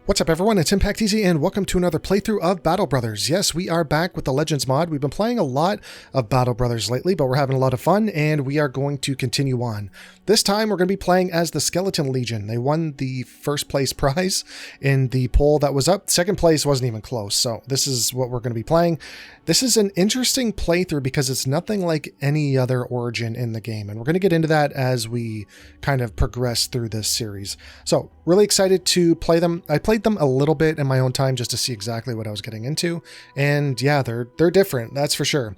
What's up everyone, it's Impact Easy and welcome to another playthrough of Battle Brothers. Yes, we are back with the Legends mod. We've been playing a lot of Battle Brothers lately, but we're having a lot of fun and we are going to continue on. This time we're going to be playing as the Skeleton Legion. They won the first place prize in the poll that was up. Second place wasn't even close, so this is what we're going to be playing. This is an interesting playthrough because it's nothing like any other origin in the game, and we're going to get into that as we kind of progress through this series. So, really excited to play them. I played them a little bit in my own time just to see exactly what I was getting into, and yeah, they're different, that's for sure.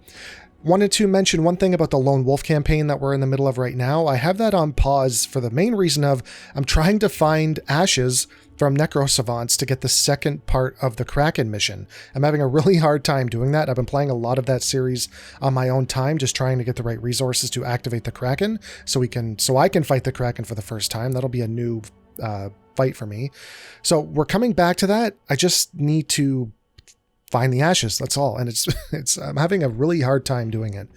Wanted to mention one thing about the Lone Wolf campaign that we're in the middle of right now. I have that on pause for the main reason of I'm trying to find ashes from Necro Savants to get the second part of the Kraken mission. I'm having a really hard time doing that. I've been playing a lot of that series on my own time, just trying to get the right resources to activate the Kraken so I can fight the Kraken for the first time. That'll be a new fight for me. So we're coming back to that. I just need to find the ashes, that's all. And I'm having a really hard time doing it.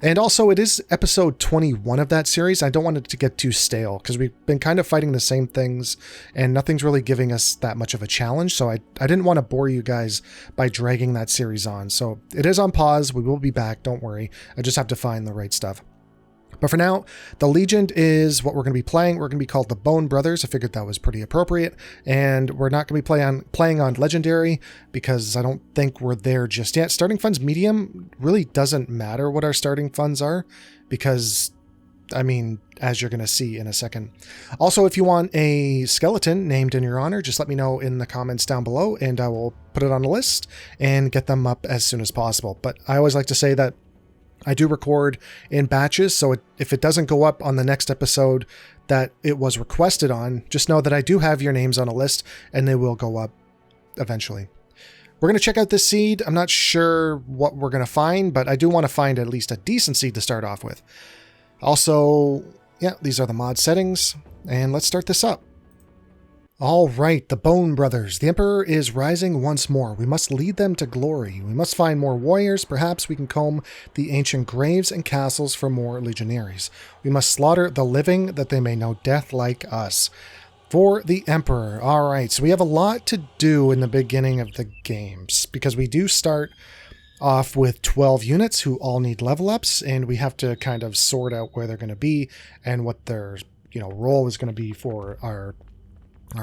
And also it is episode 21 of that series. I don't want it to get too stale because we've been kind of fighting the same things and nothing's really giving us that much of a challenge. So I didn't want to bore you guys by dragging that series on. So it is on pause. We will be back. Don't worry. I just have to find the right stuff. But for now, the Legion is what we're going to be playing. We're going to be called the Bone Brothers. I figured that was pretty appropriate. And we're not going to be playing on Legendary because I don't think we're there just yet. Starting funds medium really doesn't matter what our starting funds are because, I mean, as you're going to see in a second. Also, if you want a skeleton named in your honor, just let me know in the comments down below and I will put it on a list and get them up as soon as possible. But I always like to say that I do record in batches, so if it doesn't go up on the next episode that it was requested on, just know that I do have your names on a list and they will go up eventually. We're going to check out this seed. I'm not sure what we're going to find, but I do want to find at least a decent seed to start off with. Also, yeah, these are the mod settings, and let's start this up. All right, the Bone Brothers. The Emperor is rising once more. We must lead them to glory. We must find more warriors. Perhaps we can comb the ancient graves and castles for more legionaries. We must slaughter the living that they may know death like us. For the Emperor. All right, so we have a lot to do in the beginning of the games because we do start off with 12 units who all need level ups, and we have to kind of sort out where they're going to be and what their role is going to be for our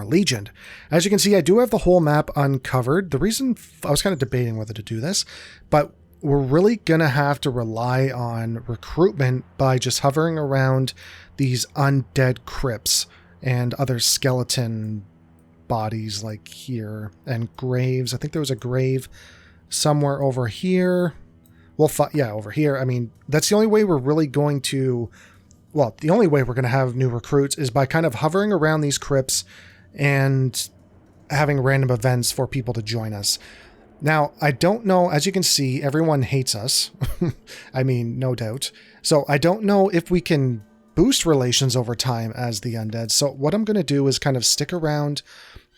Legion. As you can see, I do have the whole map uncovered. The reason I was kind of debating whether to do this, but we're really going to have to rely on recruitment by just hovering around these undead crypts and other skeleton bodies like here and graves. I think there was a grave somewhere over here. Well, yeah, over here. I mean, that's the only way we're really going to, well, the only way we're going to have new recruits is by kind of hovering around these crypts and having random events for people to join us. Now, I don't know, as you can see, everyone hates us. I mean, no doubt. So I don't know if we can boost relations over time as the undead. So what I'm going to do is kind of stick around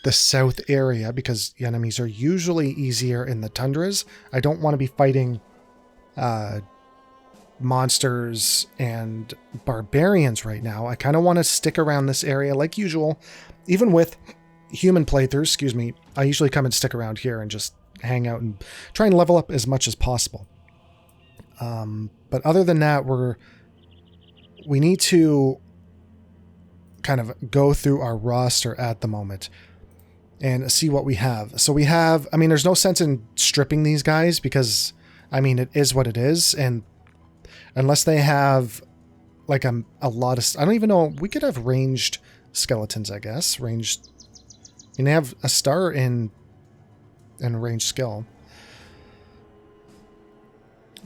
the south area because the enemies are usually easier in the tundras. I don't want to be fighting monsters and barbarians right now. I kind of want to stick around this area like usual. Even with human playthroughs, excuse me, I usually come and stick around here and just hang out and try and level up as much as possible. But other than that, we need to kind of go through our roster at the moment and see what we have. So we have, I mean, there's no sense in stripping these guys because, I mean, it is what it is. And unless they have like a lot of, I don't even know, we could have ranged skeletons, I guess. Ranged, and they have a star in ranged skill.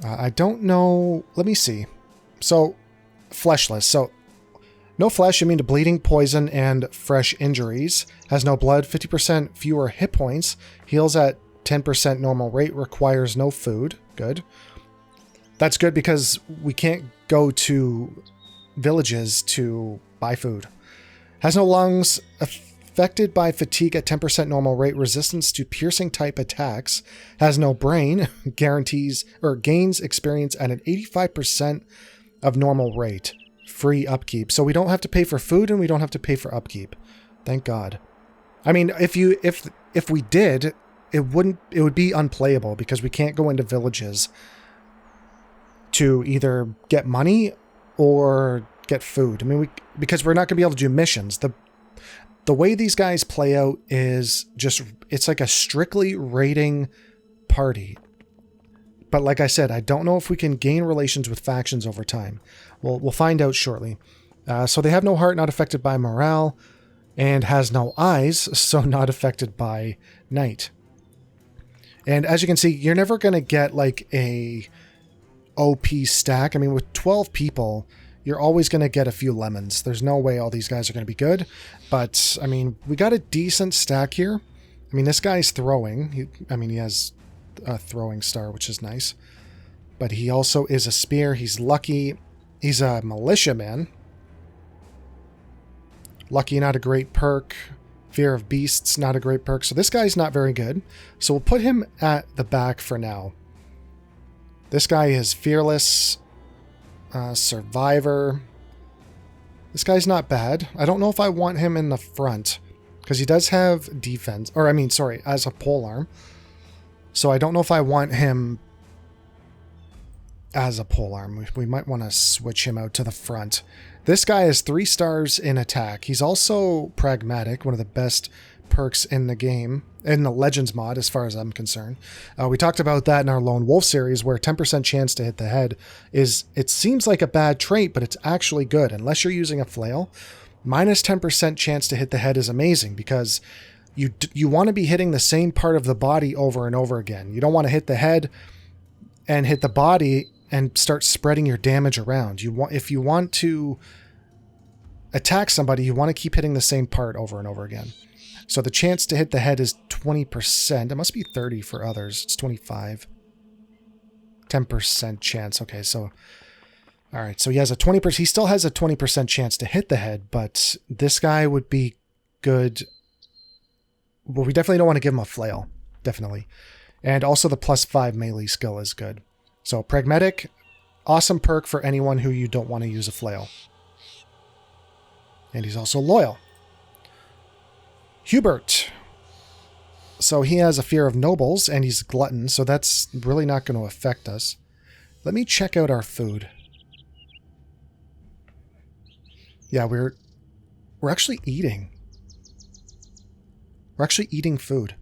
I don't know. Let me see. So, fleshless. So, no flesh, immune to bleeding, poison, and fresh injuries. Has no blood, 50% fewer hit points. Heals at 10% normal rate. Requires no food. Good. That's good because we can't go to villages to buy food. Has no lungs, affected by fatigue at 10% normal rate, resistance to piercing type attacks. Has no brain, gains experience at an 85% of normal rate. Free upkeep. So we don't have to pay for food and we don't have to pay for upkeep. Thank God. I mean, if we did, it would be unplayable because we can't go into villages to either get money or get food. I mean, because we're not going to be able to do missions. The way these guys play out is just, it's like a strictly raiding party. But like I said, I don't know if we can gain relations with factions over time. We'll find out shortly. So they have no heart, not affected by morale, and has no eyes, so not affected by night. And as you can see, you're never going to get like a OP stack. I mean, with 12 people, you're always going to get a few lemons. There's no way all these guys are going to be good. But, I mean, we got a decent stack here. I mean, this guy's throwing. He has a throwing star, which is nice. But he also is a spear. He's lucky. He's a militiaman. Lucky, not a great perk. Fear of beasts, not a great perk. So this guy's not very good. So we'll put him at the back for now. This guy is fearless. Survivor. This guy's not bad. I don't know if I want him in the front because he does have defense, or I mean, sorry, as a polearm. So I don't know if I want him as a polearm. We might want to switch him out to the front. This guy has 3 stars in attack. He's also pragmatic, one of the best perks in the game, in the Legends mod, as far as I'm concerned. We talked about that in our Lone Wolf series, where 10% chance to hit the head is, it seems like a bad trait, but it's actually good. Unless you're using a flail, minus 10% chance to hit the head is amazing, because you want to be hitting the same part of the body over and over again. You don't want to hit the head and hit the body and start spreading your damage around. If you want to attack somebody, you want to keep hitting the same part over and over again. So the chance to hit the head is 20%. It must be 30 for others. It's 25. 10% chance. Okay, so... Alright, so he has a 20%... He still has a 20% chance to hit the head, but this guy would be good... Well, we definitely don't want to give him a flail. Definitely. And also the +5 melee skill is good. So pragmatic, awesome perk for anyone who you don't want to use a flail. And he's also loyal. Hubert. So he has a fear of nobles, and he's glutton, so that's really not going to affect us. Let me check out our food. Yeah, we're actually eating. We're actually eating food.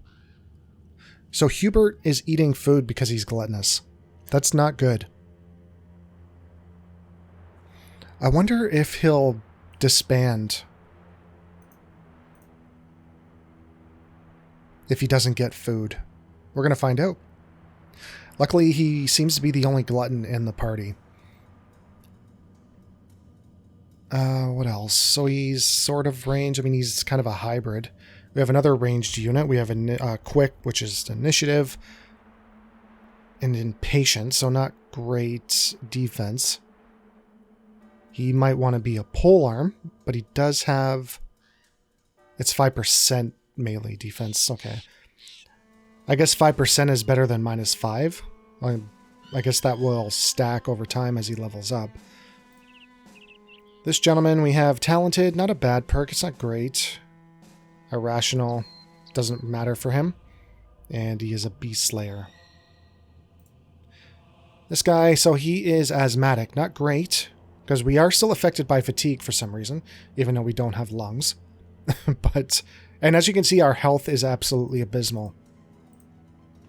So Hubert is eating food because he's gluttonous. That's not good. I wonder if he'll disband if he doesn't get food. We're going to find out. Luckily, he seems to be the only glutton in the party. What else? So he's sort of range. I mean, he's kind of a hybrid. We have another ranged unit. We have a quick, which is initiative, and impatient, so not great defense. He might want to be a polearm, but he does have... It's 5% melee defense. Okay. I guess 5% is better than -5. I guess that will stack over time as he levels up. This gentleman we have talented. Not a bad perk. It's not great. Irrational. Doesn't matter for him. And he is a beast slayer. This guy, so he is asthmatic. Not great. Because we are still affected by fatigue for some reason. Even though we don't have lungs. And as you can see, our health is absolutely abysmal.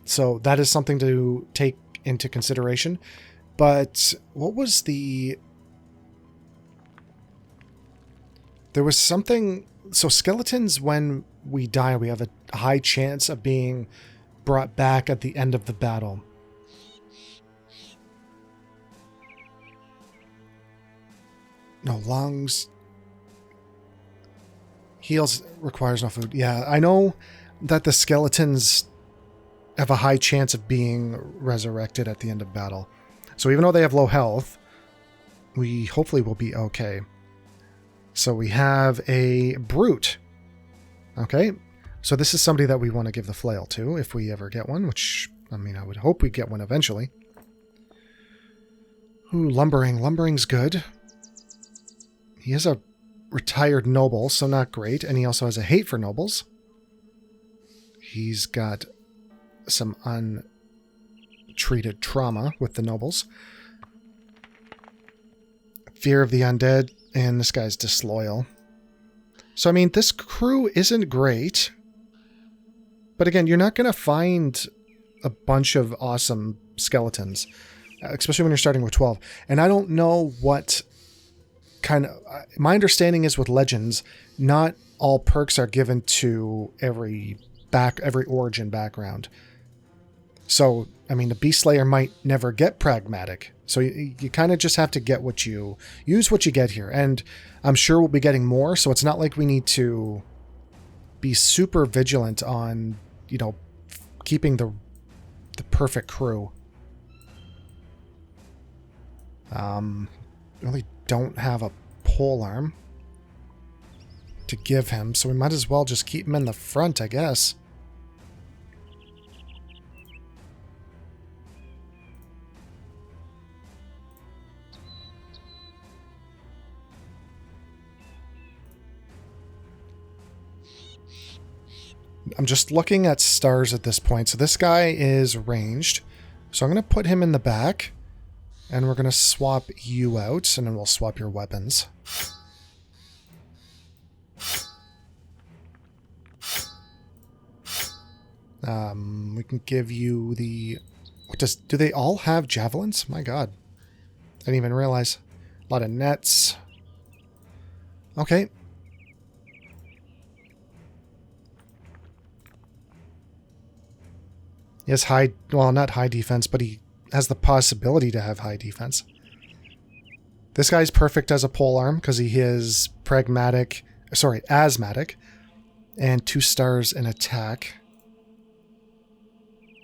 So that is something to take into consideration. But what was the... There was something... So skeletons, when we die, we have a high chance of being brought back at the end of the battle. No lungs. Heals requires no food. Yeah, I know that the skeletons have a high chance of being resurrected at the end of battle. So even though they have low health, we hopefully will be okay. So we have a brute. Okay, so this is somebody that we want to give the flail to if we ever get one, which, I mean, I would hope we get one eventually. Ooh, lumbering. Lumbering's good. He is a retired noble, so not great, and he also has a hate for nobles. he's got some untreated trauma with the nobles. Fear of the undead, and this guy's disloyal. So, I mean, this crew isn't great. But again, you're not going to find a bunch of awesome skeletons, especially when you're starting with 12. And I don't know what kind of... My understanding is with Legends, not all perks are given to every origin background. So, I mean, the Beast Slayer might never get pragmatic. So you kind of just have to get what you... Use what you get here. And I'm sure we'll be getting more, so it's not like we need to be super vigilant on, you know, keeping the perfect crew. Really don't have a polearm to give him, so we might as well just keep him in the front, I guess. I'm just looking at stars at this point. So this guy is ranged. So I'm going to put him in the back. And we're going to swap you out. And then we'll swap your weapons. We can give you the... Do they all have javelins? My god. I didn't even realize. A lot of nets. Okay. He has high, well, not high defense, but he has the possibility to have high defense. This guy's perfect as a polearm because he is asthmatic, and 2 stars in attack.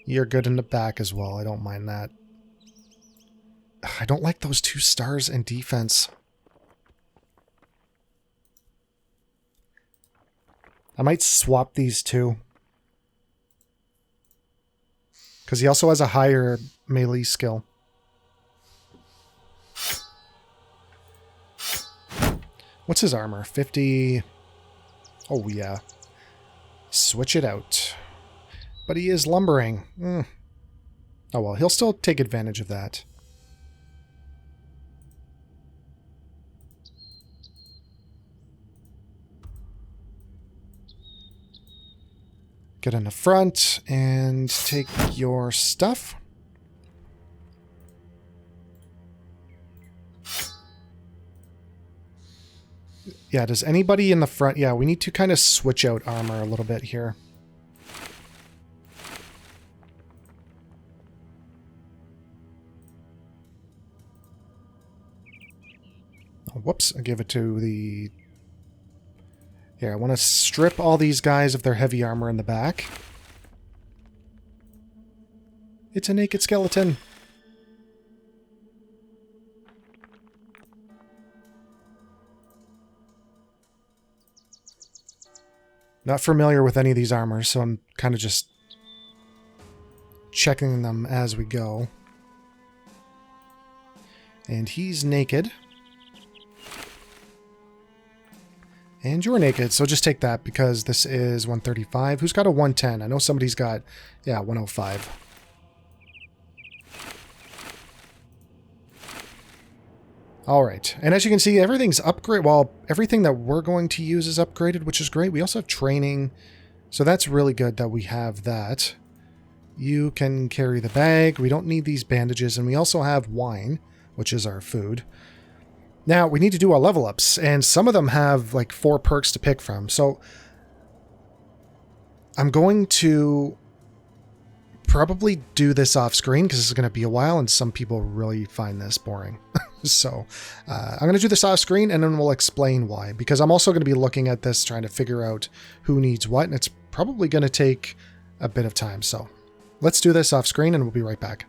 You're good in the back as well. I don't mind that. I don't like those 2 stars in defense. I might swap these two. Because he also has a higher melee skill. What's his armor? 50... Oh, yeah. Switch it out. But he is lumbering. Oh, well, he'll still take advantage of that. Get in the front and take your stuff. Yeah, does anybody in the front... Yeah, we need to kind of switch out armor a little bit here. Oh, whoops, I give it to the... Here, I want to strip all these guys of their heavy armor in the back. It's a naked skeleton. Not familiar with any of these armors, so I'm kind of just checking them as we go. And he's naked. And you're naked, so just take that because this is 135. Who's got a 110? I know somebody's got, yeah, 105. All right, and as you can see, everything's upgraded. Well, everything that we're going to use is upgraded, which is great. We also have training, so that's really good that we have that. You can carry the bag. We don't need these bandages, and we also have wine, which is our food. Now, we need to do our level ups, and some of them have like 4 perks to pick from. So, I'm going to probably do this off screen because this is going to be a while, and some people really find this boring. So, I'm going to do this off screen, and then we'll explain why. Because I'm also going to be looking at this, trying to figure out who needs what, and it's probably going to take a bit of time. So, let's do this off screen, and we'll be right back.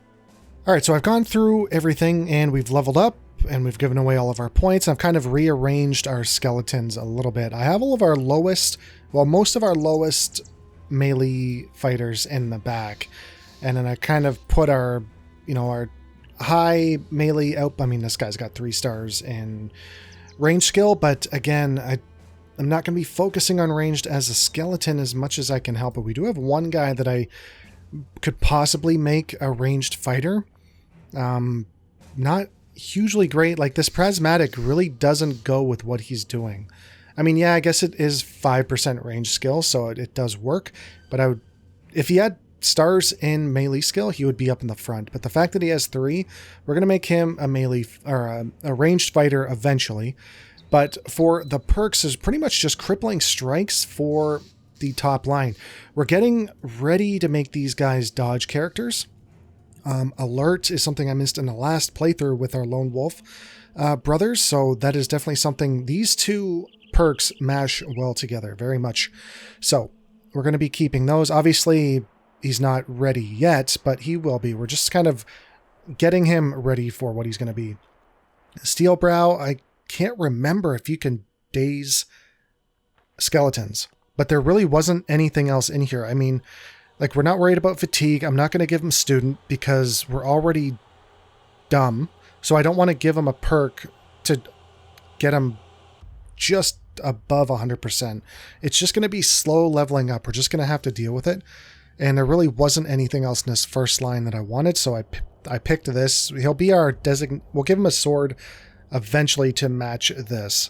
All right, so I've gone through everything, and we've leveled up. And we've given away all of our points. I've kind of rearranged our skeletons a little bit. I have all of our lowest, well, most of our lowest melee fighters in the back. And then I kind of put our, you know, our high melee out. I mean, this guy's got 3 stars in range skill, but again, I'm not going to be focusing on ranged as a skeleton as much as I can help it. We do have one guy that I could possibly make a ranged fighter. Not hugely great. Like, this Prismatic really doesn't go with what he's doing. I mean, yeah, I guess it is 5% range skill, so it does work. But if he had stars in melee skill, he would be up in the front. But the fact that he has 3, we're going to make him a melee or a ranged fighter eventually. But for the perks, is pretty much just crippling strikes for the top line. We're getting ready to make these guys dodge characters. Alert is something I missed in the last playthrough with our Lone Wolf brothers, so that is definitely something. These two perks mash well together, very much. So we're going to be keeping those. Obviously, he's not ready yet, but he will be. We're just kind of getting him ready for what he's going to be. Steel Brow, I can't remember if you can daze skeletons, but there really wasn't anything else in here. I mean, like, we're not worried about fatigue. I'm not going to give him student because we're already dumb. So I don't want to give him a perk to get him just above 100%. It's just going to be slow leveling up. We're just going to have to deal with it. And there really wasn't anything else in this first line that I wanted. So I picked this. He'll be our we'll give him a sword eventually to match this.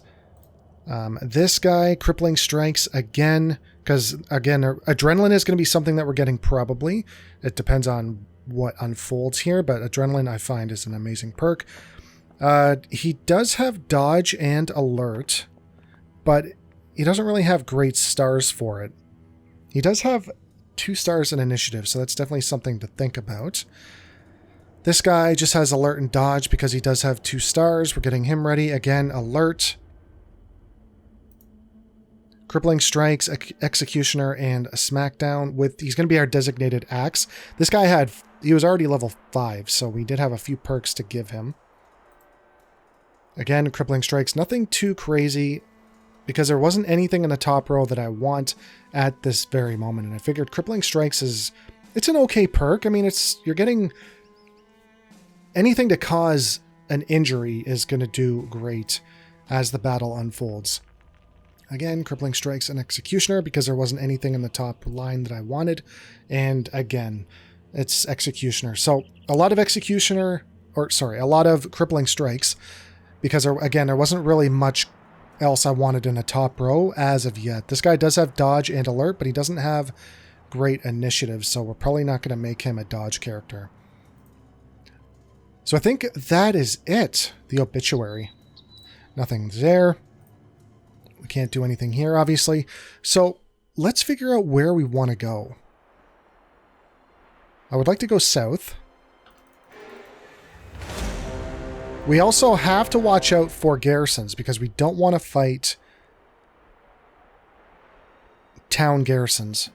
This guy, crippling strikes again, because again, adrenaline is going to be something that we're getting probably. It depends on what unfolds here, but adrenaline I find is an amazing perk. He does have dodge and alert, but he doesn't really have great stars for it. He does have 2 stars in initiative, so that's definitely something to think about. This guy just has alert and dodge because he does have 2 stars. We're getting him ready. Again, alert, crippling strikes, executioner, and a smackdown. He's going to be our designated axe. This guy he was already level 5, so we did have a few perks to give him. Again, crippling strikes, nothing too crazy because there wasn't anything in the top row that I want at this very moment. And I figured crippling strikes it's an okay perk. I mean, you're getting anything to cause an injury is going to do great as the battle unfolds. Again, crippling strikes and executioner because there wasn't anything in the top line that I wanted. And again, it's executioner. So a lot of a lot of crippling strikes because again, there wasn't really much else I wanted in a top row as of yet. This guy does have dodge and alert, but he doesn't have great initiative, so we're probably not going to make him a dodge character. So I think that is it. The obituary. Nothing's there. We can't do anything here, obviously. So let's figure out where we want to go. I would like to go south. We also have to watch out for garrisons because we don't want to fight town garrisons.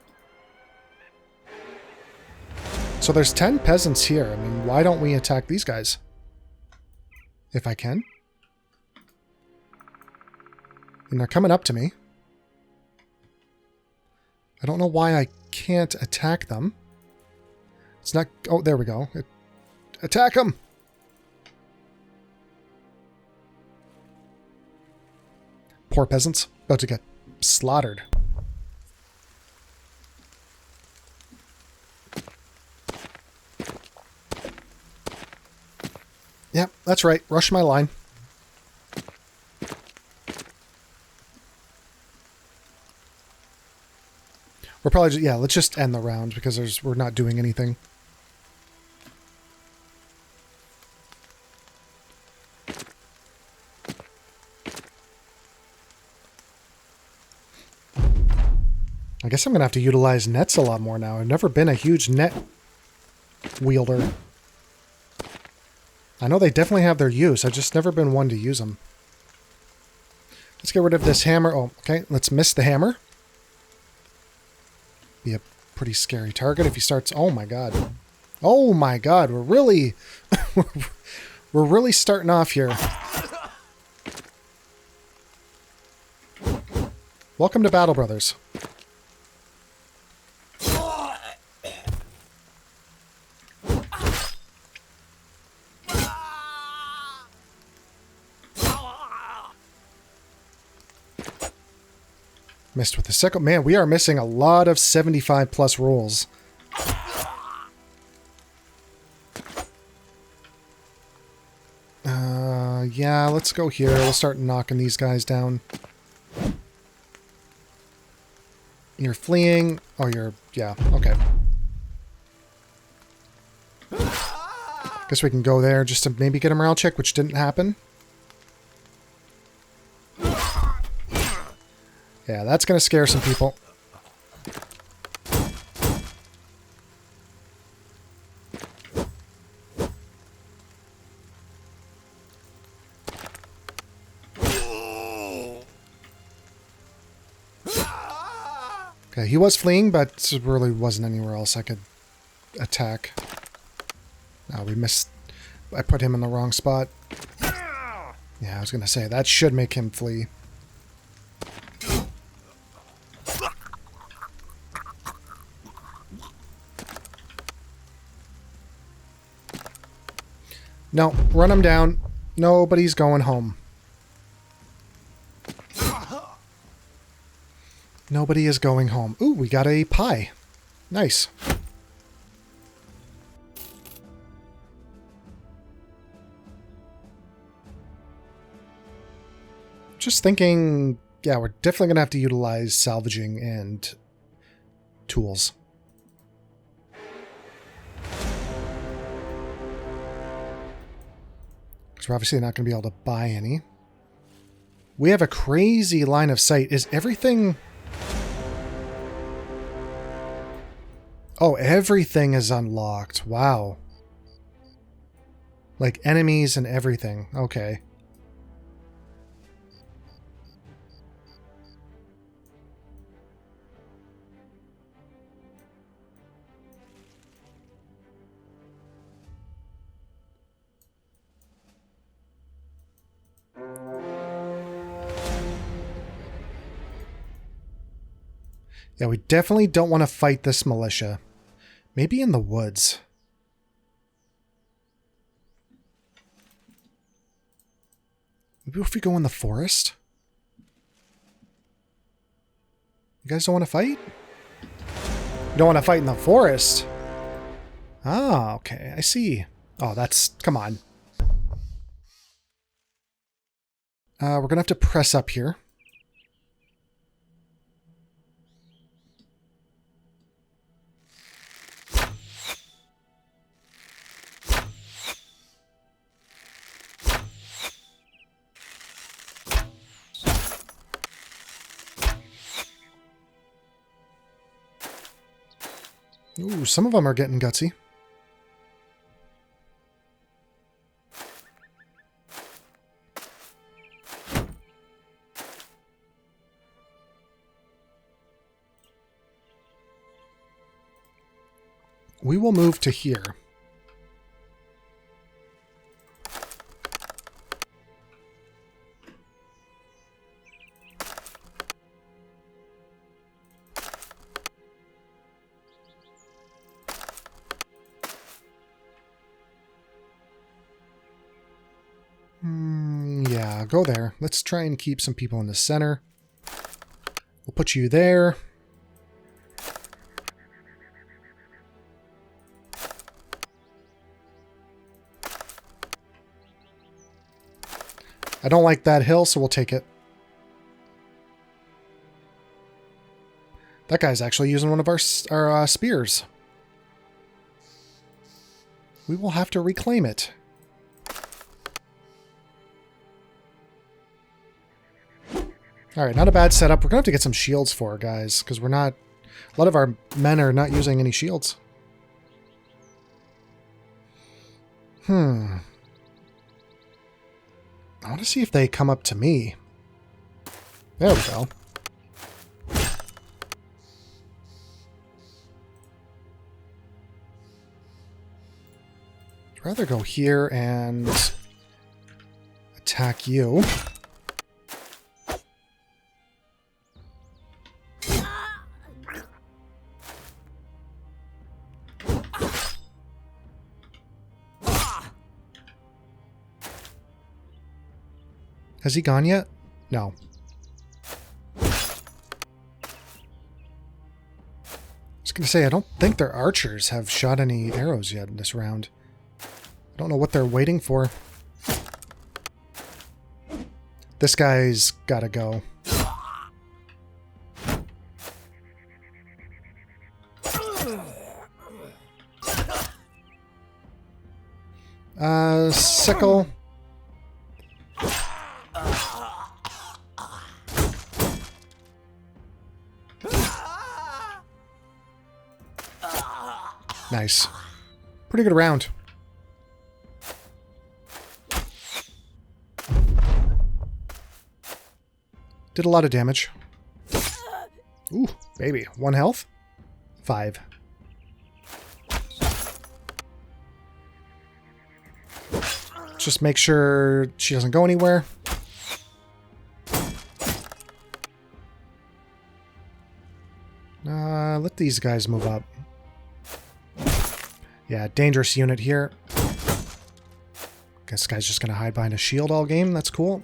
So there's 10 peasants here. I mean, why don't we attack these guys? If I can. And they're coming up to me. I don't know why I can't attack them. It's not... Oh, there we go. Attack them! Poor peasants. About to get slaughtered. Yep, that's right. Rush my line. We're probably just, yeah, let's just end the round because we're not doing anything. I guess I'm going to have to utilize nets a lot more now. I've never been a huge net wielder. I know they definitely have their use. I've just never been one to use them. Let's get rid of this hammer. Oh, okay. Let's miss the hammer. Be a pretty scary target if he starts... Oh my god. Oh my god. We're really... we're really starting off here. Welcome to Battle Brothers. Missed with the sickle. Man, we are missing a lot of 75 plus rolls. Yeah, let's go here. We'll start knocking these guys down. You're fleeing. Oh, you're... Yeah, okay. Guess we can go there just to maybe get a morale check, which didn't happen. Yeah, that's going to scare some people. Okay, he was fleeing, but really wasn't anywhere else I could attack. No, we missed... I put him in the wrong spot. Yeah, I was going to say, that should make him flee. No, run him down. Nobody's going home. Nobody is going home. Ooh, we got a pie. Nice. Just thinking, yeah, we're definitely going to have to utilize salvaging and tools. Because we're obviously not going to be able to buy any. We have a crazy line of sight. Is everything... Oh, everything is unlocked. Wow. Like enemies and everything. Okay. Yeah, we definitely don't want to fight this militia. Maybe in the woods. Maybe if we go in the forest? You guys don't want to fight? You don't want to fight in the forest? Ah, okay, I see. Oh, that's... Come on. We're going to have to press up here. Ooh, some of them are getting gutsy. We will move to here. Yeah, go there. Let's try and keep some people in the center. We'll put you there. I don't like that hill, so we'll take it. That guy's actually using one of our spears. We will have to reclaim it. Alright, not a bad setup. We're going to have to get some shields for it, guys, because we're not... A lot of our men are not using any shields. I want to see if they come up to me. There we go. I'd rather go here and attack you. Has he gone yet? No. going to say, I don't think their archers have shot any arrows yet in this round. I don't know what they're waiting for. This guy's got to go. Sickle. Nice. Pretty good round. Did a lot of damage. Ooh, baby. 1 health? 5. Just make sure she doesn't go anywhere. Let these guys move up. Yeah, dangerous unit here. Guess this guy's just going to hide behind a shield all game. That's cool.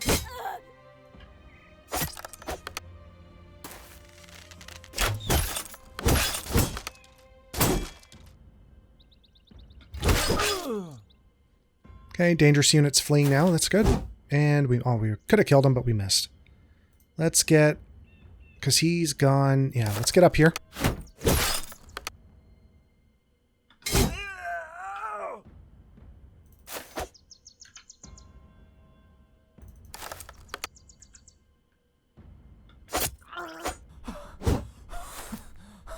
Okay, dangerous unit's fleeing now. That's good. And we could have killed him, but we missed. Let's get... Because he's gone... Yeah, let's get up here.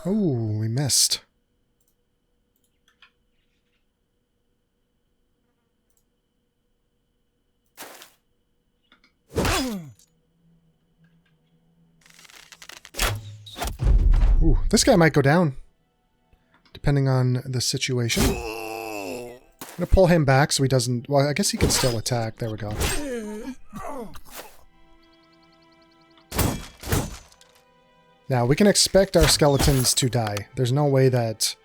Oh, we missed. Ooh, this guy might go down, depending on the situation. I'm going to pull him back so he doesn't... Well, I guess he can still attack. There we go. Now, we can expect our skeletons to die. There's no way that...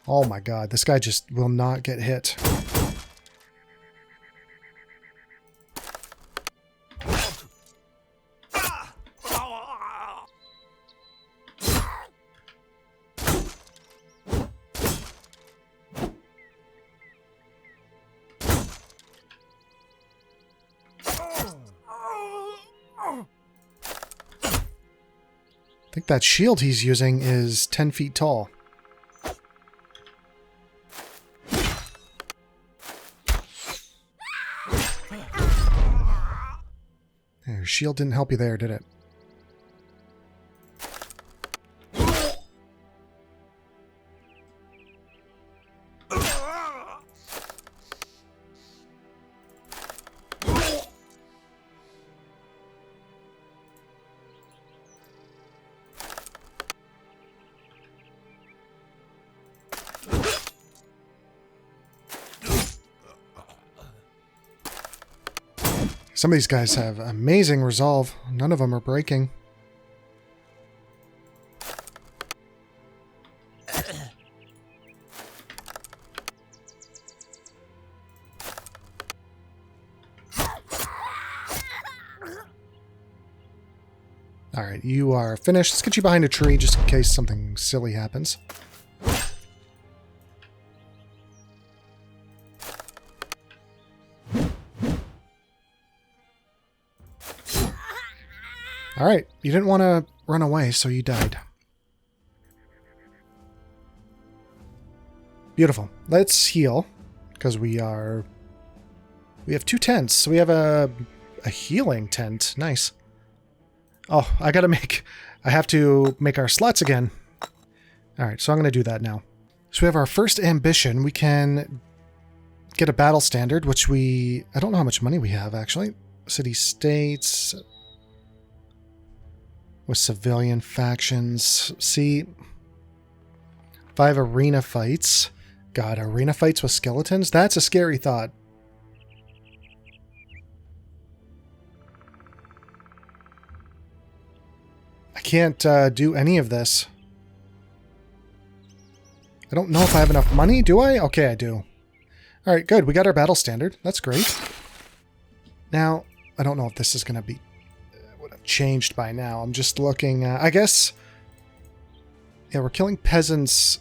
Oh my god, this guy just will not get hit. I think that shield he's using is 10 feet tall. Your shield didn't help you there, did it? Some of these guys have amazing resolve. None of them are breaking. Alright, you are finished. Let's get you behind a tree just in case something silly happens. Alright, you didn't want to run away, so you died. Beautiful. Let's heal, because we have 2 tents, so we have a healing tent. Nice. Oh, I have to make our slots again. Alright, so I'm going to do that now. So we have our first ambition. We can get a battle standard, which I don't know how much money we have, actually. City-states... with civilian factions. See, 5 arena fights. God, arena fights with skeletons? That's a scary thought. I can't do any of this. I don't know if I have enough money. Do I? Okay, I do. Alright, good. We got our battle standard. That's great. Now, I don't know if this is going to be... changed by now. I'm just looking, I guess Yeah, we're killing peasants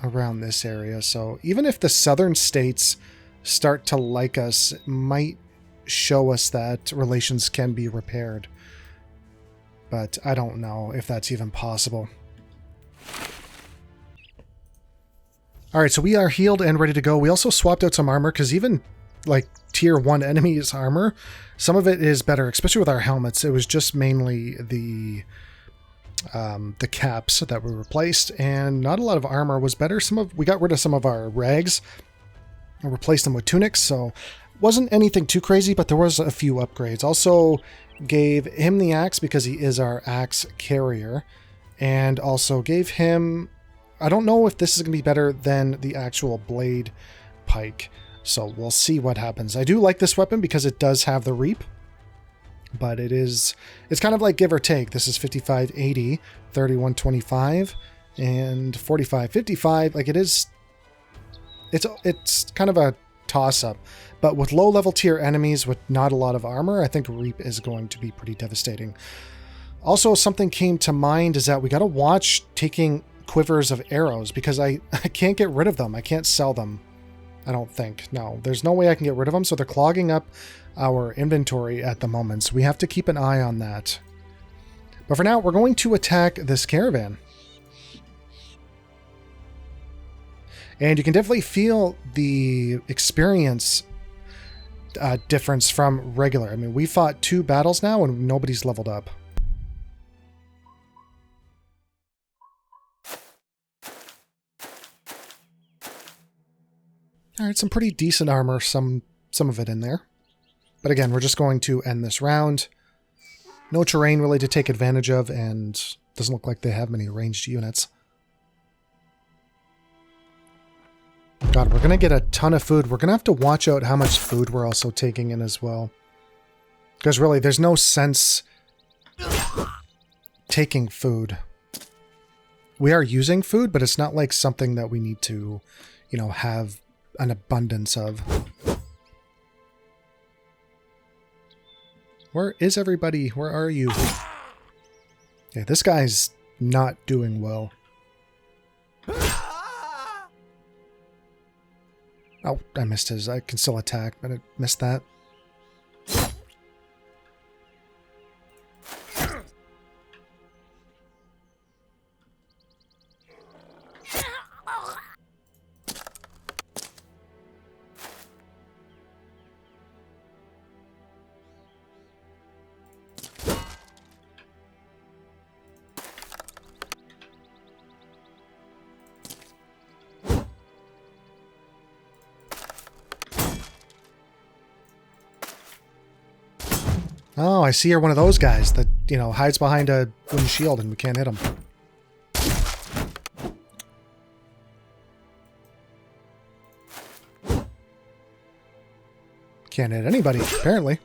around this area, so even if the southern states start to like us, it might show us that relations can be repaired. But I don't know if that's even possible. Alright, so we are healed and ready to go. We also swapped out some armor, because even, like, tier 1 enemies' armor, some of it is better, especially with our helmets. It was just mainly the caps that were replaced, and not a lot of armor was better. We got rid of some of our rags and replaced them with tunics, so wasn't anything too crazy, but there was a few upgrades. Also gave him the axe because he is our axe carrier, and also gave him, I don't know if this is going to be better than the actual blade pike, so we'll see what happens. I do like this weapon because it does have the reap, but it's kind of like give or take. This is 5580, 3125, and 4555. Like it's kind of a toss-up. But with low-level tier enemies with not a lot of armor, I think reap is going to be pretty devastating. Also, something came to mind is that we got to watch taking quivers of arrows, because I can't get rid of them. I can't sell them, I don't think. No, there's no way I can get rid of them, so they're clogging up our inventory at the moment, so we have to keep an eye on that. But for now, we're going to attack this caravan. And you can definitely feel the experience difference from regular. I mean, we fought 2 battles now and nobody's leveled up. Alright, some pretty decent armor, some of it in there. But again, we're just going to end this round. No terrain really to take advantage of, and doesn't look like they have many ranged units. God, we're going to get a ton of food. We're going to have to watch out how much food we're also taking in as well. Because really, there's no sense taking food. We are using food, but it's not like something that we need to, you know, have an abundance of. Where is everybody? Where are you? Yeah, this guy's not doing well. Oh, I missed his. I can still attack, but I missed that. Oh, I see you're one of those guys that, you know, hides behind a wooden shield and we can't hit him. Can't hit anybody, apparently.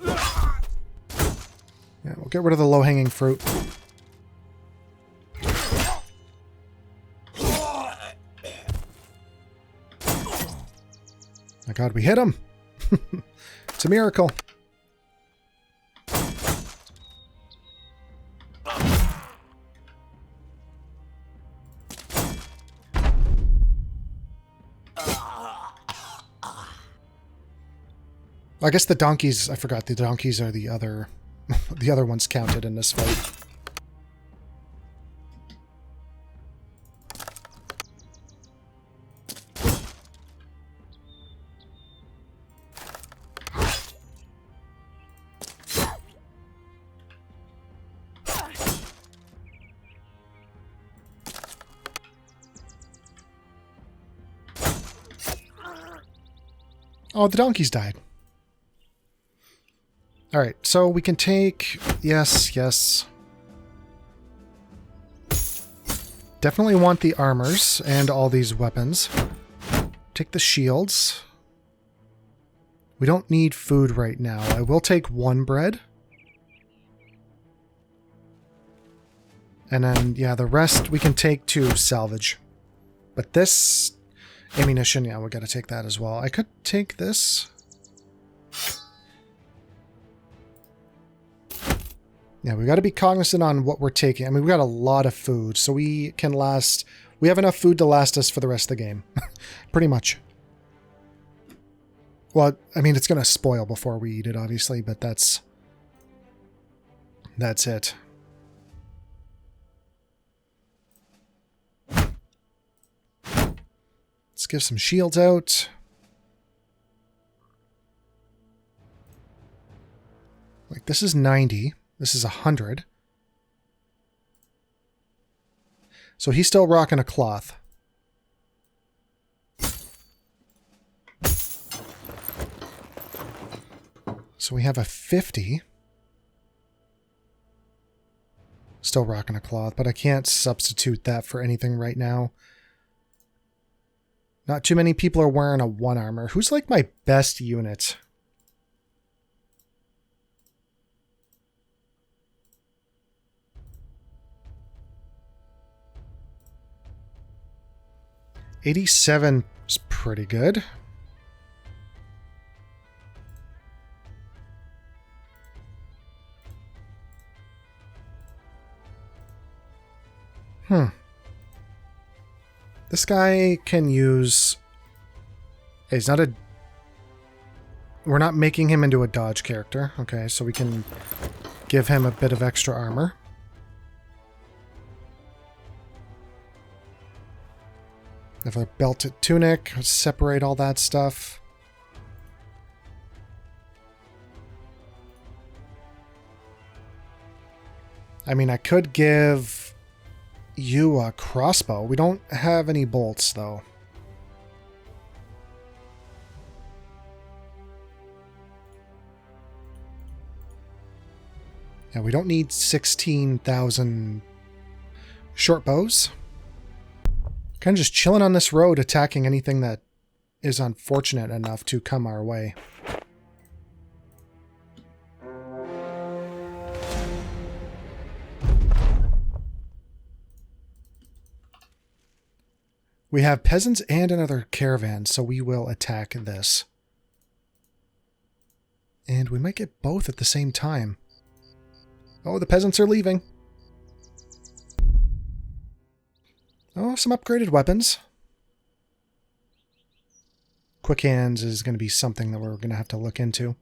Yeah, we'll get rid of the low-hanging fruit. My God, we hit him! It's a miracle. I guess the donkeys, I forgot, the donkeys are the other ones counted in this fight. Oh, the donkeys died. Alright, so we can take... Yes, yes. Definitely want the armors and all these weapons. Take the shields. We don't need food right now. I will take 1 bread. And then, yeah, the rest we can take to salvage. But this... ammunition, yeah, we gotta take that as well. I could take this. Yeah, we got to be cognizant on what we're taking. I mean, we got a lot of food, so we can last... We have enough food to last us for the rest of the game. Pretty much. Well, I mean, it's going to spoil before we eat it, obviously, but that's it. Let's give some shields out. Like, this is 90. This is 100. So he's still rocking a cloth. So we have a 50. Still rocking a cloth, but I can't substitute that for anything right now. Not too many people are wearing a 1 armor. Who's like my best unit? $87 is pretty good. This guy can use... He's not a... We're not making him into a dodge character. Okay, so we can give him a bit of extra armor. Have a belted tunic. Separate all that stuff. I mean, I could give you a crossbow. We don't have any bolts, though. Yeah, we don't need 16,000 short bows. Kind of just chilling on this road, attacking anything that is unfortunate enough to come our way. We have peasants and another caravan, so we will attack this. And we might get both at the same time. Oh, the peasants are leaving. Oh, some upgraded weapons. Quick hands is going to be something that we're going to have to look into.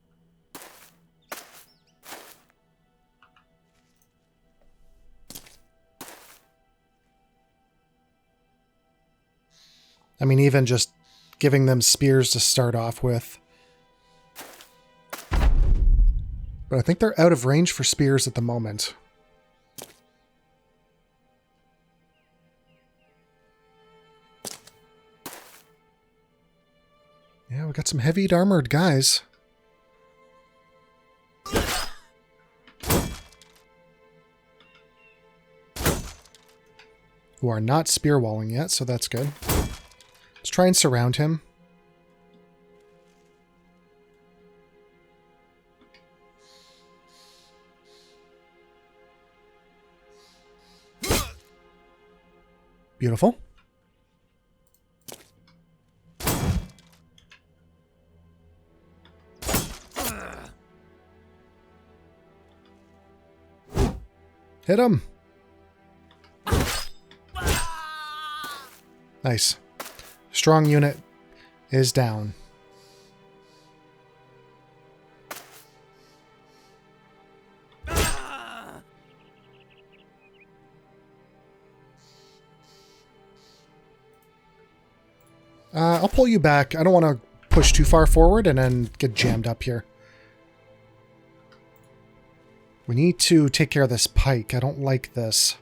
I mean, even just giving them spears to start off with. But I think they're out of range for spears at the moment. Yeah, we got some heavy armored guys. Who are not spear walling yet, so that's good. Let's try and surround him. Beautiful. Hit him. Nice. Strong unit is down. I'll pull you back. I don't want to push too far forward and then get jammed up here. We need to take care of this pike. I don't like this.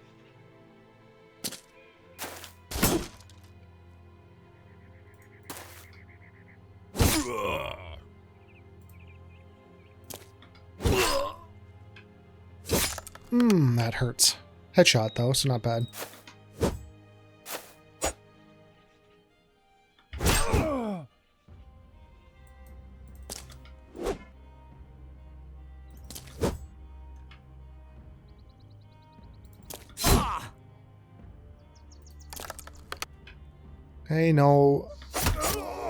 That hurts. Headshot, though, so not bad. Hey, no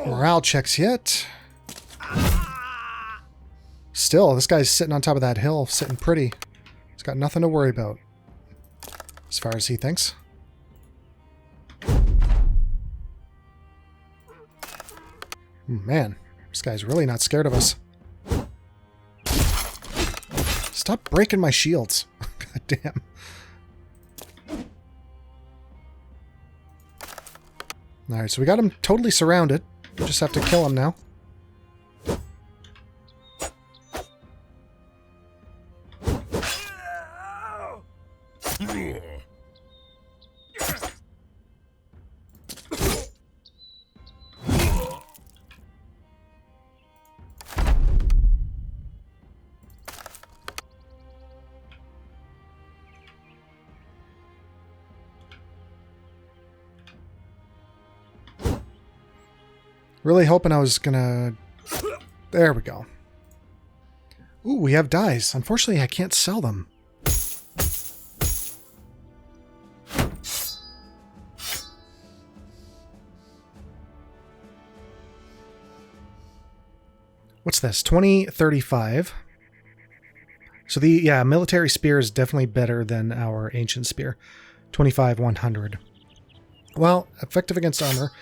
morale checks yet. Still, this guy's sitting on top of that hill, sitting pretty. He's got nothing to worry about, as far as he thinks. Man, this guy's really not scared of us. Stop breaking my shields. God damn. Alright, so we got him totally surrounded. We just have to kill him now. Really hoping I was gonna... There we go. Ooh, we have dyes. Unfortunately, I can't sell them. What's this? 2035. So the, military spear is definitely better than our ancient spear. 25-100. Well, effective against armor.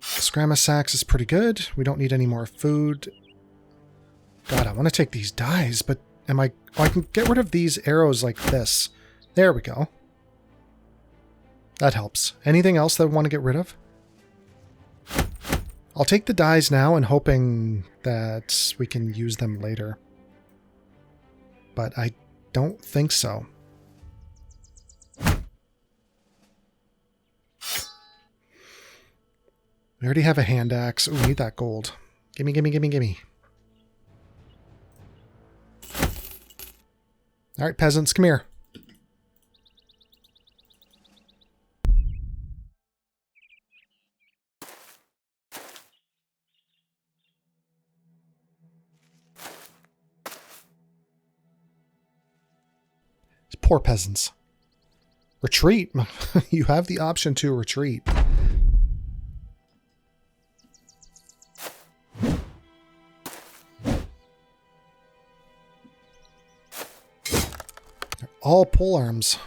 Scramus axe is pretty good. We don't need any more food. God, I want to take these dyes, but am I... Oh, I can get rid of these arrows like this. There we go. That helps. Anything else that I want to get rid of? I'll take the dyes now and hoping that we can use them later. But I don't think so. We already have a hand axe. Ooh, we need that gold. Gimme, gimme, gimme, gimme. Alright, peasants, come here. These poor peasants. Retreat. You have the option to retreat. All pole arms.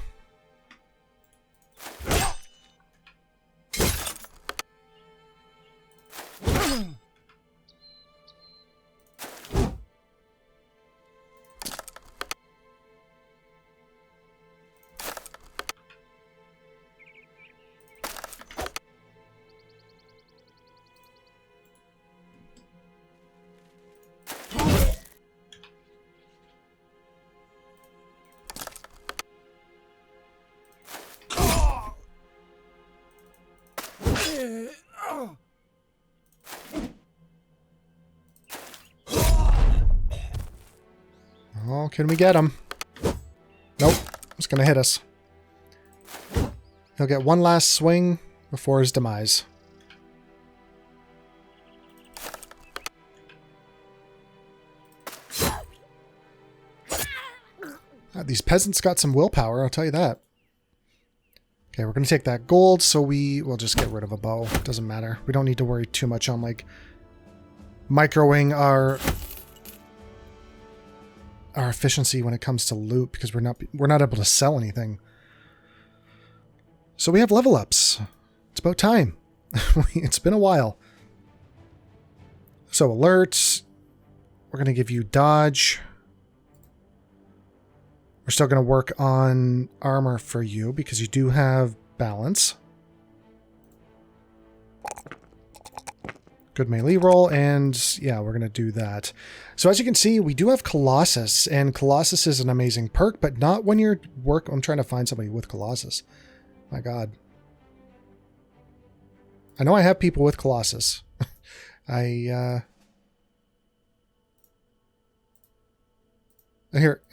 Oh, can we get him? Nope. It's going to hit us. He'll get one last swing before his demise. These peasants got some willpower, I'll tell you that. Okay, we're going to take that gold, so we will just get rid of a bow. Doesn't matter. We don't need to worry too much on, like, microing our efficiency when it comes to loot, because we're not able to sell anything. So we have level ups. It's about time. It's been a while. So alerts. We're going to give you dodge. We're still going to work on armor for you because you do have balance. Good melee roll, and yeah, we're going to do that. So as you can see, we do have Colossus, and Colossus is an amazing perk, but not when you're I'm trying to find somebody with Colossus. My God. I know I have people with Colossus.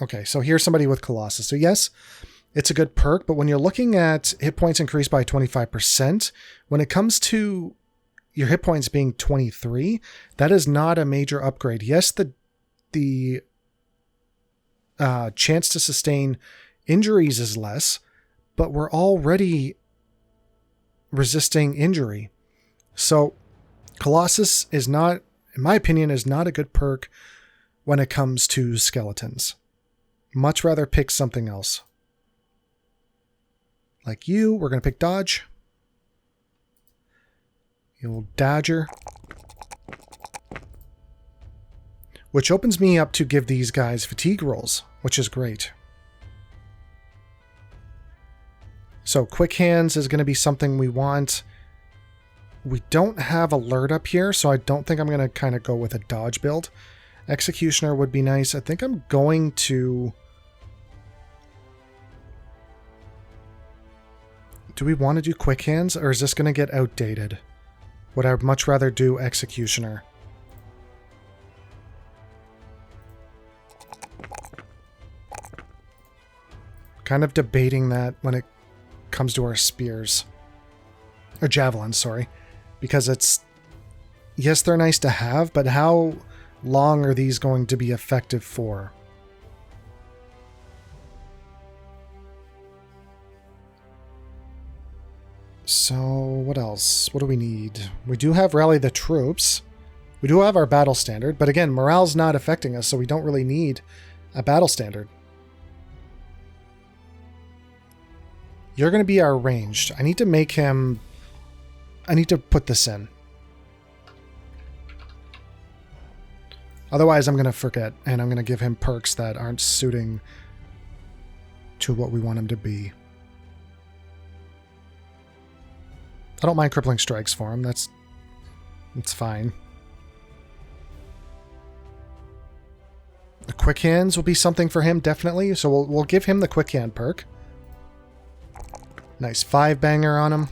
Okay, so here's somebody with Colossus. So yes, it's a good perk, but when you're looking at hit points increased by 25%, when it comes to your hit points being 23, that is not a major upgrade. Yes, the chance to sustain injuries is less, but we're already resisting injury. So Colossus is not, in my opinion, is not a good perk when it comes to skeletons. Much rather pick something else. Like you, we're going to pick dodge. You old dodger. Which opens me up to give these guys fatigue rolls, which is great. So quick hands is going to be something we want. We don't have alert up here, so I don't think I'm going to kind of go with a dodge build. Executioner would be nice. I think I'm going to... Do we want to do quick hands, or is this going to get outdated? Would I much rather do executioner? Kind of debating that when it comes to our spears. Or javelins, sorry. Because it's... Yes, they're nice to have, but how long are these going to be effective for? So, what else? What do we need? We do have Rally the Troops. We do have our battle standard, but again, morale's not affecting us, so we don't really need a battle standard. You're going to be our ranged. I need to make him... I need to put this in. Otherwise, I'm going to forget, and I'm going to give him perks that aren't suiting to what we want him to be. I don't mind crippling strikes for him. That's fine. The quick hands will be something for him, definitely. So we'll give him the quick hand perk. Nice 5-banger on him.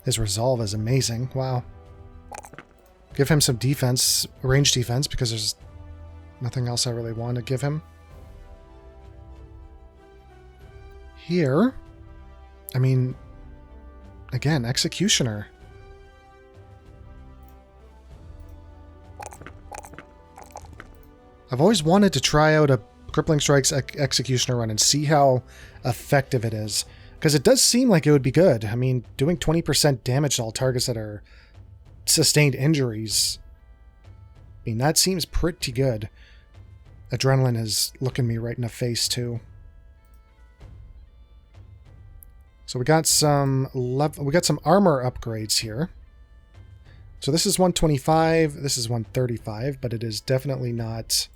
His resolve is amazing. Wow. Give him some defense, range defense, because there's nothing else I really want to give him. Here, I mean, again, executioner. I've always wanted to try out a Crippling Strikes executioner run and see how effective it is. Because it does seem like it would be good. I mean, doing 20% damage to all targets that are sustained injuries. I mean, that seems pretty good. Adrenaline is looking me right in the face, too. So we got some armor upgrades here. So this is 125, this is 135, but it is definitely not...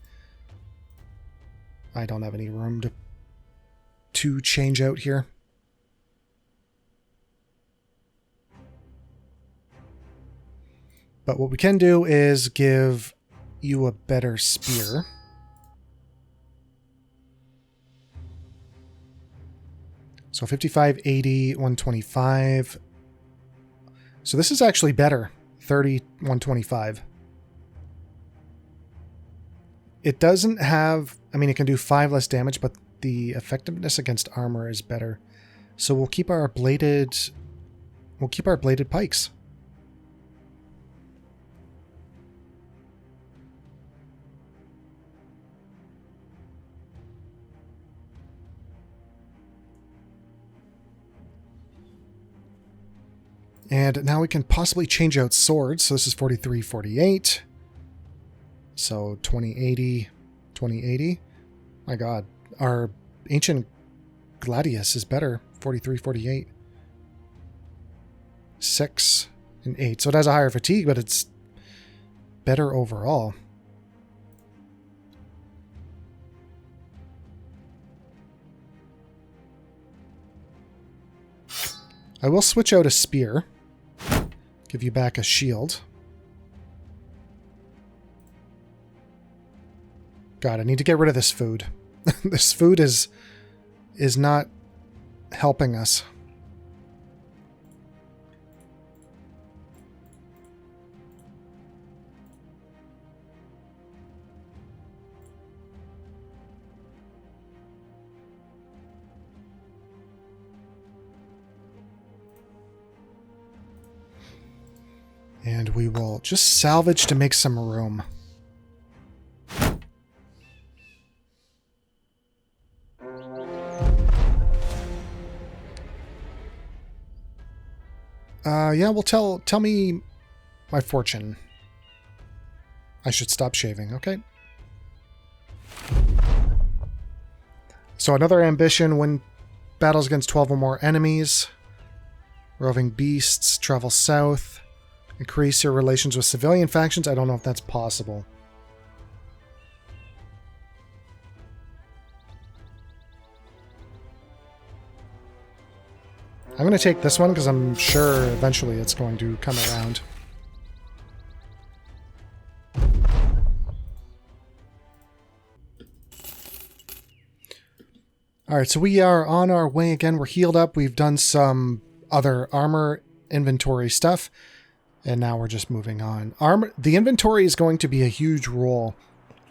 I don't have any room to change out here. But what we can do is give you a better spear. So 55, 80, 125. So this is actually better. 30, 125. It doesn't have... I mean, it can do 5 less damage, but the effectiveness against armor is better. So we'll keep our bladed... We'll keep our bladed pikes. And now we can possibly change out swords. So this is 43, 48. So 2080, 2080. My god, our ancient gladius is better. 43, 48. 6 and 8. So it has a higher fatigue, but it's better overall. I will switch out a spear. Give you back a shield. God, I need to get rid of this food. This food is not helping us. And we will just salvage to make some room. Yeah, well, tell me my fortune. I should stop shaving, okay. So another ambition, win battles against 12 or more enemies. Roving beasts, travel south. Increase your relations with civilian factions. I don't know if that's possible. I'm going to take this one because I'm sure eventually it's going to come around. Alright, so we are on our way again. We're healed up. We've done some other armor inventory stuff. And now we're just moving on. The inventory is going to be a huge role.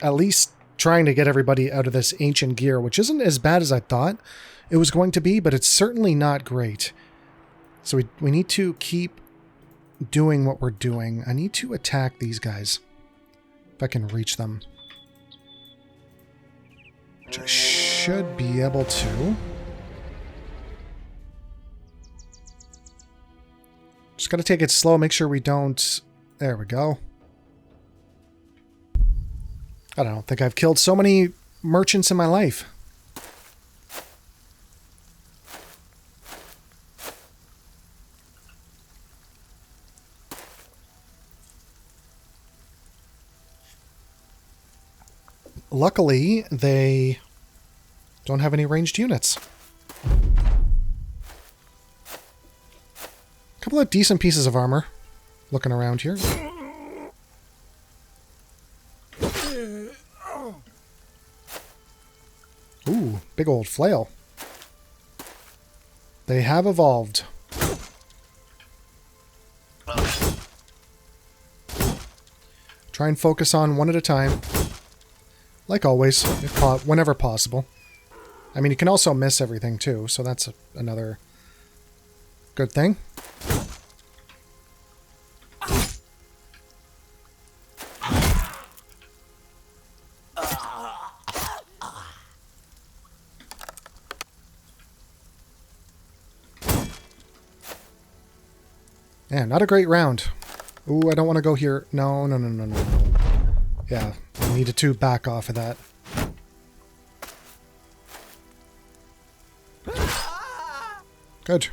At least trying to get everybody out of this ancient gear, which isn't as bad as I thought it was going to be, but it's certainly not great. So we need to keep doing what we're doing. I need to attack these guys. If I can reach them. Which I should be able to. Just gotta take it slow, make sure we don't... There we go. I don't think I've killed so many merchants in my life. Luckily, they don't have any ranged units. A couple of decent pieces of armor. Looking around here. Ooh, big old flail. They have evolved. Try and focus on one at a time. Like always, whenever possible. I mean, you can also miss everything too, so that's another good thing. Yeah, not a great round. Ooh, I don't want to go here. No. Yeah, I needed to back off of that. Good.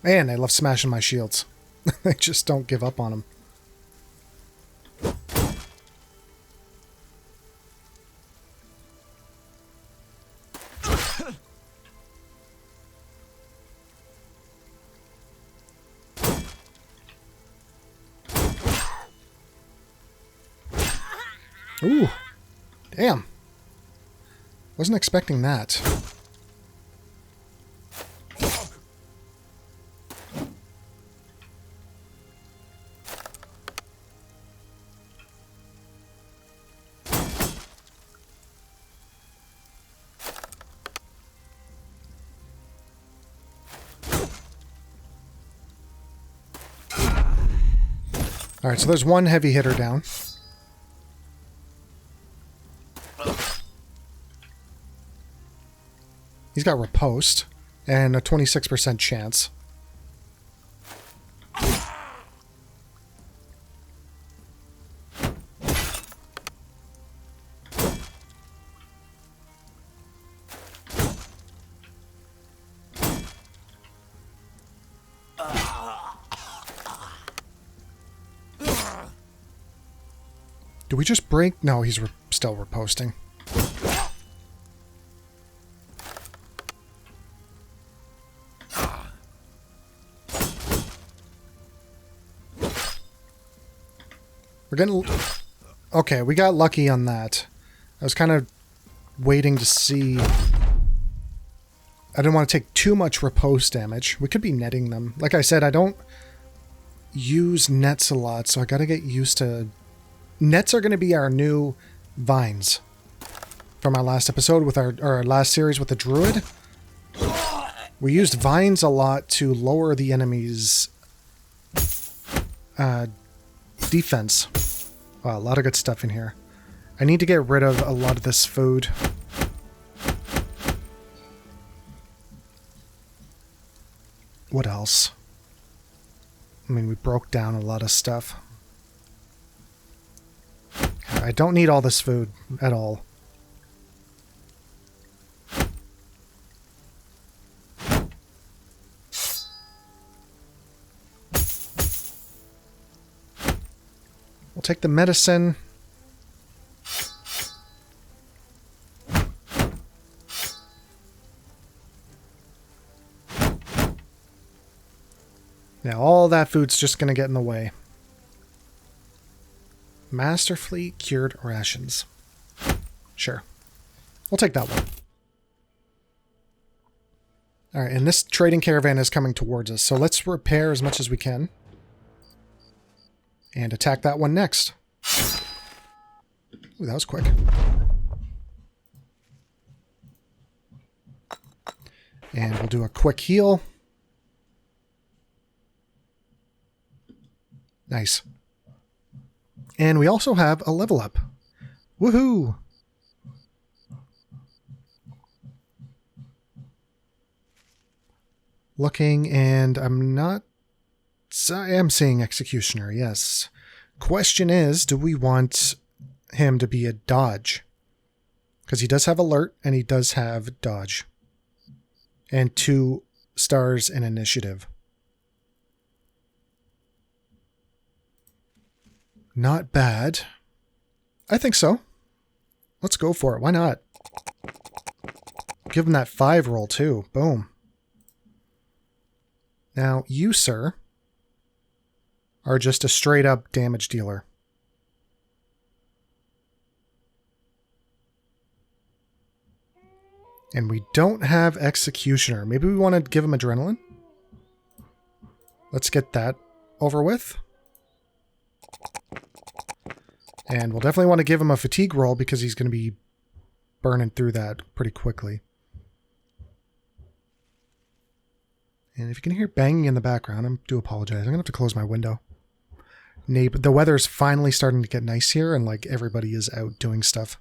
Man, I love smashing my shields. I just don't give up on them. Ooh, damn. Wasn't expecting that. Alright, so there's one heavy hitter down. He's got riposte and a 26% chance. Do we just break? No, he's still riposting. We're getting... Okay, we got lucky on that. I was kind of waiting to see... I didn't want to take too much riposte damage. We could be netting them. Like I said, I don't use nets a lot, so I gotta get used to... Nets are going to be our new vines. From our last episode with our last series with the druid. We used vines a lot to lower the enemy's defense. Wow, a lot of good stuff in here. I need to get rid of a lot of this food. What else? I mean, we broke down a lot of stuff. I don't need all this food at all. We'll take the medicine. Now all that food's just going to get in the way. Masterfully cured rations. Sure. We'll take that one. Alright, and this trading caravan is coming towards us, so let's repair as much as we can. And attack that one next. Ooh, that was quick. And we'll do a quick heal. Nice. And we also have a level up. Woohoo! Looking, and I am seeing Executioner, yes. Question is, do we want him to be a dodge? Because he does have alert, and he does have dodge. And 2 stars in initiative. Not bad. I think so. Let's go for it. Why not? Give him that 5 roll too. Boom. Now, you, sir, are just a straight up damage dealer. And we don't have Executioner. Maybe we want to give him Adrenaline? Let's get that over with. And we'll definitely want to give him a fatigue roll because he's going to be burning through that pretty quickly. And if you can hear banging in the background, I do apologize. I'm going to have to close my window. The weather's finally starting to get nice here, and like everybody is out doing stuff.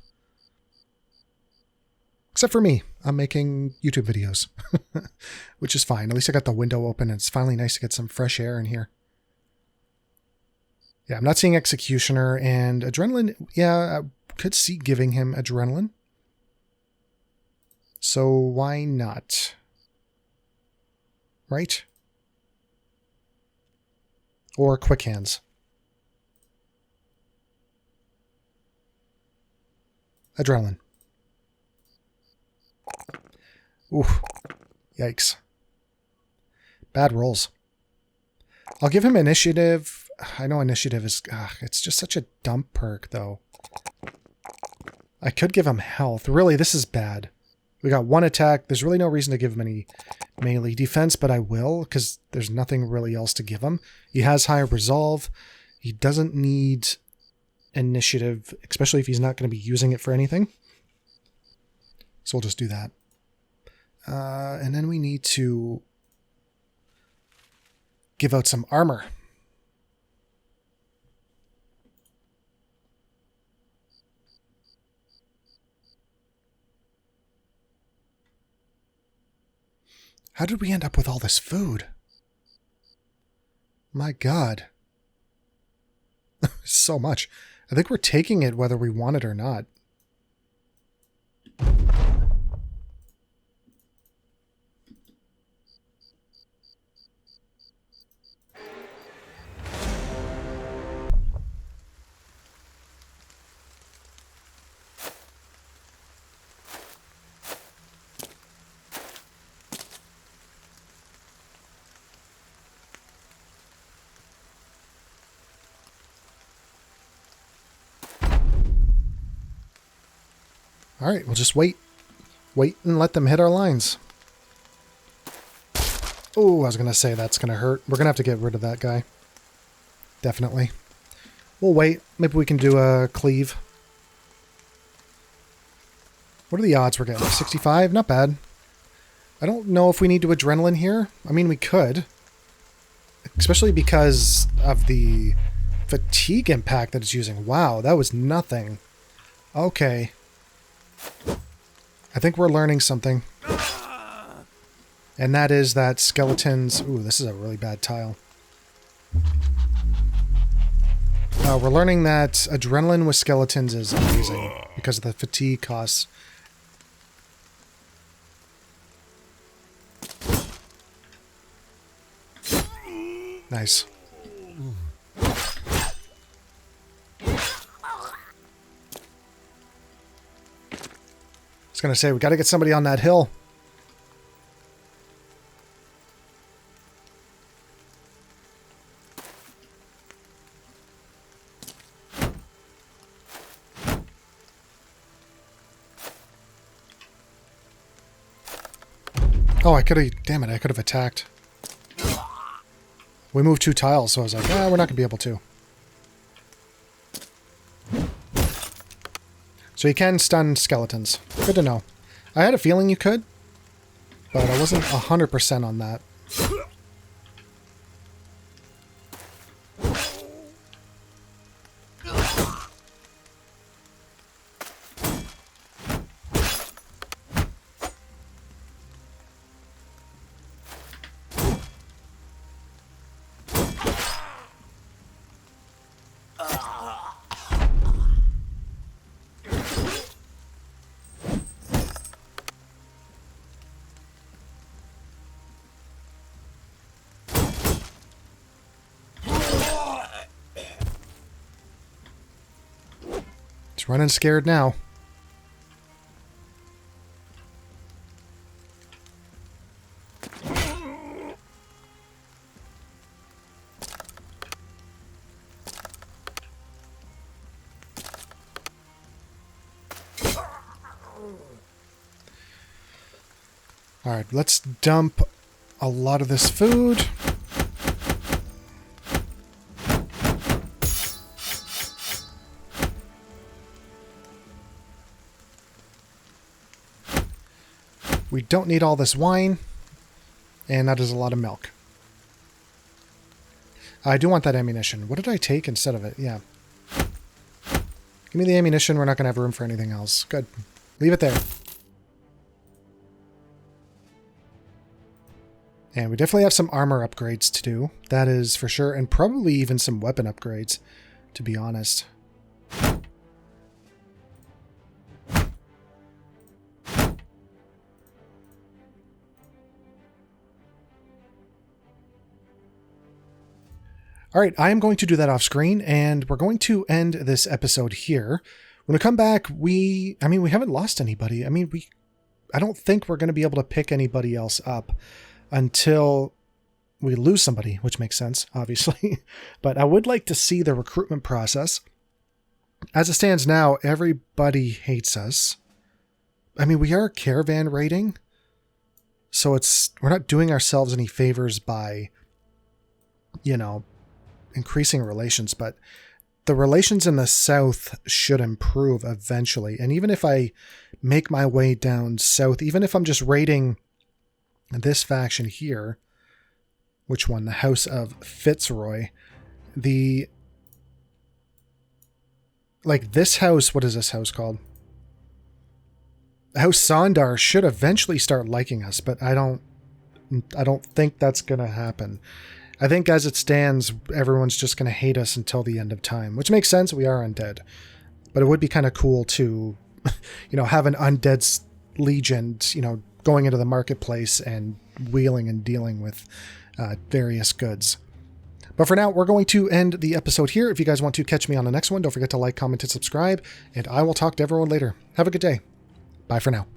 Except for me. I'm making YouTube videos, which is fine. At least I got the window open, and it's finally nice to get some fresh air in here. Yeah, I'm not seeing Executioner, and Adrenaline, yeah, I could see giving him Adrenaline. So why not? Right? Or Quick Hands. Adrenaline. Ooh. Yikes. Bad rolls. I'll give him Initiative. I know Initiative is... it's just such a dump perk, though. I could give him Health. Really, this is bad. We got 1 attack. There's really no reason to give him any melee defense, but I will, because there's nothing really else to give him. He has high Resolve. He doesn't need Initiative, especially if he's not going to be using it for anything. So we'll just do that. And then we need to give out some armor. How did we end up with all this food? My God. So much. I think we're taking it whether we want it or not. All right, we'll just wait. Wait and let them hit our lines. Oh, I was going to say that's going to hurt. We're going to have to get rid of that guy. Definitely. We'll wait. Maybe we can do a cleave. What are the odds we're getting? 65? Not bad. I don't know if we need to Adrenaline here. I mean, we could. Especially because of the fatigue impact that it's using. Wow, that was nothing. Okay. I think we're learning something. And that is that skeletons... Ooh, this is a really bad tile. We're learning that adrenaline with skeletons is amazing because of the fatigue costs. Nice. I was going to say, we got to get somebody on that hill. Oh, I could have... Damn it, I could have attacked. We moved 2 tiles, so I was like, we're not going to be able to. So you can stun skeletons. Good to know. I had a feeling you could, but I wasn't 100% on that. It's running scared now. All right, let's dump a lot of this food. We don't need all this wine, and that is a lot of milk. I do want that ammunition. What did I take instead of it? Yeah. Give me the ammunition. We're not going to have room for anything else. Good. Leave it there. And we definitely have some armor upgrades to do. That is for sure. And probably even some weapon upgrades, to be honest. All right, I am going to do that off screen, and we're going to end this episode here. When we come back, we haven't lost anybody. I don't think we're going to be able to pick anybody else up until we lose somebody, which makes sense, obviously. But I would like to see the recruitment process. As it stands now, everybody hates us. We are caravan raiding, so we're not doing ourselves any favors by, increasing relations, but the relations in the south should improve eventually. And even if I make my way down south, even if I'm just raiding this faction here, which one? The House of Fitzroy. This house, what is this house called? House Sondar should eventually start liking us, but I don't think that's going to happen. I think as it stands, everyone's just going to hate us until the end of time, which makes sense. We are undead, but it would be kind of cool to, have an undead legion, going into the marketplace and wheeling and dealing with various goods. But for now, we're going to end the episode here. If you guys want to catch me on the next one, don't forget to like, comment, and subscribe, and I will talk to everyone later. Have a good day. Bye for now.